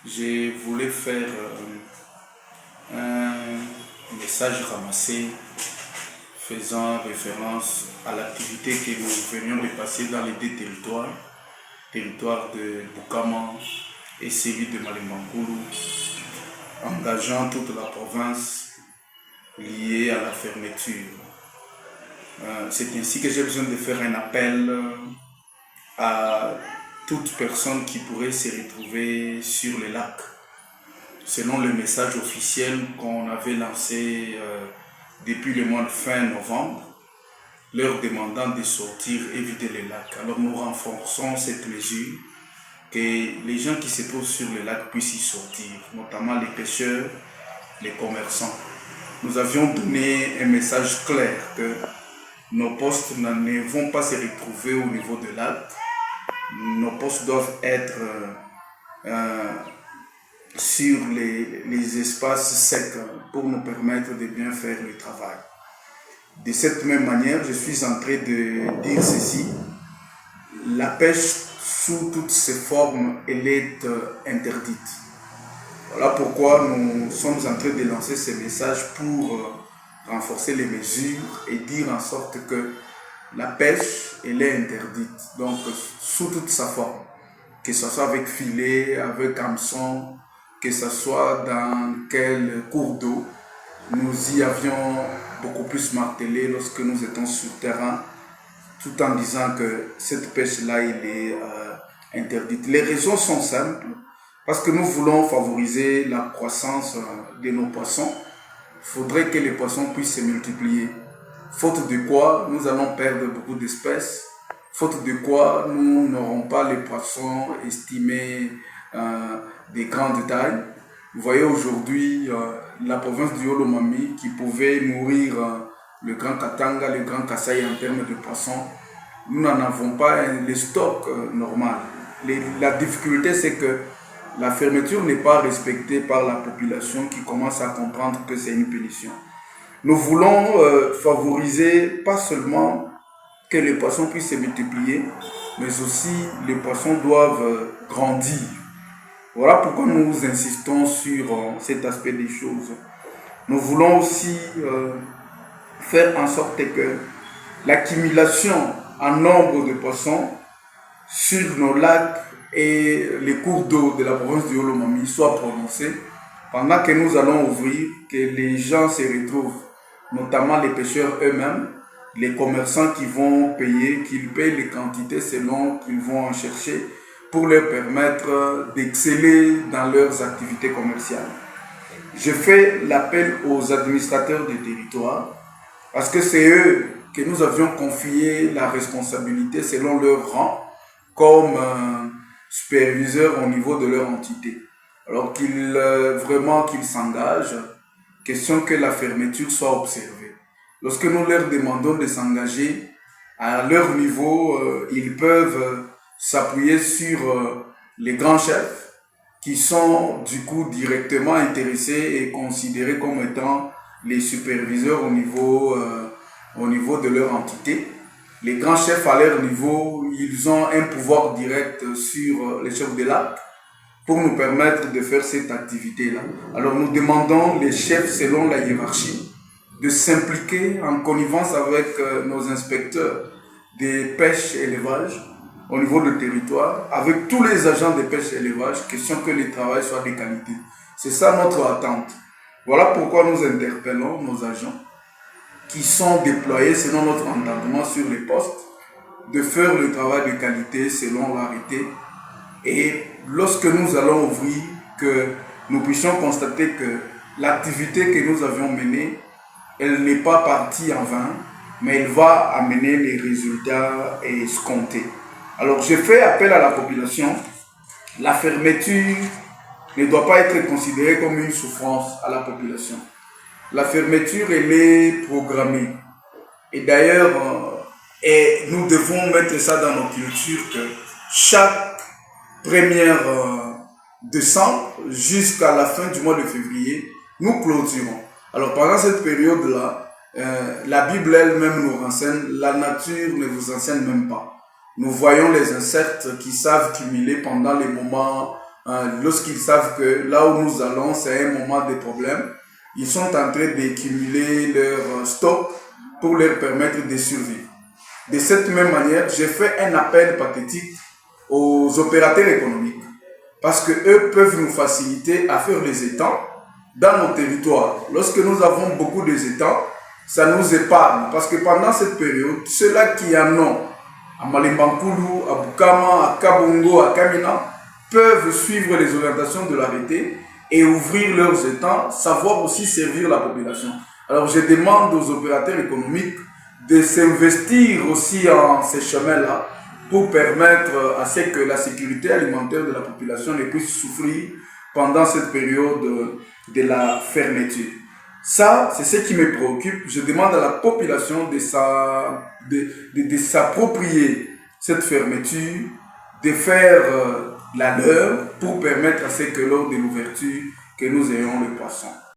Je voulais faire un message ramassé faisant référence à l'activité que nous venions de passer dans les deux territoires de Bukama et celui de Malembankulu, engageant toute la province liée à la fermeture. C'est ainsi que j'ai besoin de faire un appel à toute personne qui pourrait se retrouver sur le lac. Selon le message officiel qu'on avait lancé depuis le mois de fin novembre, leur demandant de sortir et vider le lac. Alors nous renforçons cette mesure, que les gens qui se trouvent sur le lac puissent y sortir, notamment les pêcheurs, les commerçants. Nous avions donné un message clair que nos postes ne vont pas se retrouver au niveau de lac. Nos postes doivent être sur les espaces secs pour nous permettre de bien faire le travail. De cette même manière, je suis en train de dire ceci. La pêche sous toutes ses formes, elle est interdite. Voilà pourquoi nous sommes en train de lancer ce message pour renforcer les mesures et dire en sorte que la pêche, elle est interdite. Donc, sous toute sa forme, que ce soit avec filet, avec hameçon, que ce soit dans quel cours d'eau, nous y avions beaucoup plus martelé lorsque nous étions sur terrain, tout en disant que cette pêche-là, elle est interdite. Les raisons sont simples, parce que nous voulons favoriser la croissance de nos poissons. Il faudrait que les poissons puissent se multiplier. Faute de quoi, nous allons perdre beaucoup d'espèces. Faute de quoi, nous n'aurons pas les poissons estimés de grande taille. Vous voyez aujourd'hui la province du Olomami qui pouvait nourrir le Grand Katanga, le Grand Kasaï en termes de poissons. Nous n'en avons pas les stocks normal. La difficulté, c'est que la fermeture n'est pas respectée par la population qui commence à comprendre que c'est une punition. Nous voulons favoriser pas seulement que les poissons puissent se multiplier, mais aussi les poissons doivent grandir. Voilà pourquoi nous insistons sur cet aspect des choses. Nous voulons aussi faire en sorte que l'accumulation en nombre de poissons sur nos lacs et les cours d'eau de la province du Olomami soit prononcée pendant que nous allons ouvrir, que les gens se retrouvent, notamment les pêcheurs eux-mêmes, les commerçants qui vont payer, qu'ils payent les quantités selon qu'ils vont en chercher pour leur permettre d'exceller dans leurs activités commerciales. Je fais l'appel aux administrateurs du territoire parce que c'est eux que nous avions confié la responsabilité selon leur rang comme superviseurs au niveau de leur entité. Alors qu'ils s'engagent, question que la fermeture soit observée. Lorsque nous leur demandons de s'engager, à leur niveau, ils peuvent s'appuyer sur les grands chefs qui sont du coup directement intéressés et considérés comme étant les superviseurs au niveau de leur entité. Les grands chefs à leur niveau, ils ont un pouvoir direct sur les chefs de lac pour nous permettre de faire cette activité-là. Alors nous demandons les chefs selon la hiérarchie de s'impliquer en connivence avec nos inspecteurs des pêches et élevage au niveau du territoire, avec tous les agents de pêche et élevage, question que le travail soit de qualité. C'est ça notre attente. Voilà pourquoi nous interpellons nos agents qui sont déployés selon notre entendement sur les postes, de faire le travail de qualité selon l'arrêté. Et lorsque nous allons ouvrir, que nous puissions constater que l'activité que nous avions menée, elle n'est pas partie en vain, mais elle va amener les résultats escomptés. Alors je fais appel à la population. La fermeture ne doit pas être considérée comme une souffrance à la population. La fermeture, elle est programmée. Et d'ailleurs, nous devons mettre ça dans nos cultures que chaque 1er décembre jusqu'à la fin du mois de février, nous clôturons. Alors pendant cette période-là, la Bible elle-même nous renseigne, la nature ne vous enseigne même pas. Nous voyons les insectes qui savent cumuler pendant les moments lorsqu'ils savent que là où nous allons, c'est un moment de problème, ils sont en train d'accumuler leur stock pour leur permettre de survivre. De cette même manière, j'ai fait un appel pathétique aux opérateurs économiques parce qu'eux peuvent nous faciliter à faire les étangs dans nos territoires. Lorsque nous avons beaucoup d'étangs, ça nous épargne parce que pendant cette période, ceux-là qui en ont à Malembankulu, à Bukama, à Kabongo, à Kamina, peuvent suivre les orientations de l'arrêté et ouvrir leurs étangs, savoir aussi servir la population. Alors je demande aux opérateurs économiques de s'investir aussi en ces chemins-là pour permettre à ce que la sécurité alimentaire de la population ne puisse souffrir pendant cette période de la fermeture. Ça, c'est ce qui me préoccupe. Je demande à la population de s'approprier cette fermeture, de faire la leur pour permettre à ce que lors de l'ouverture, que nous ayons le poisson.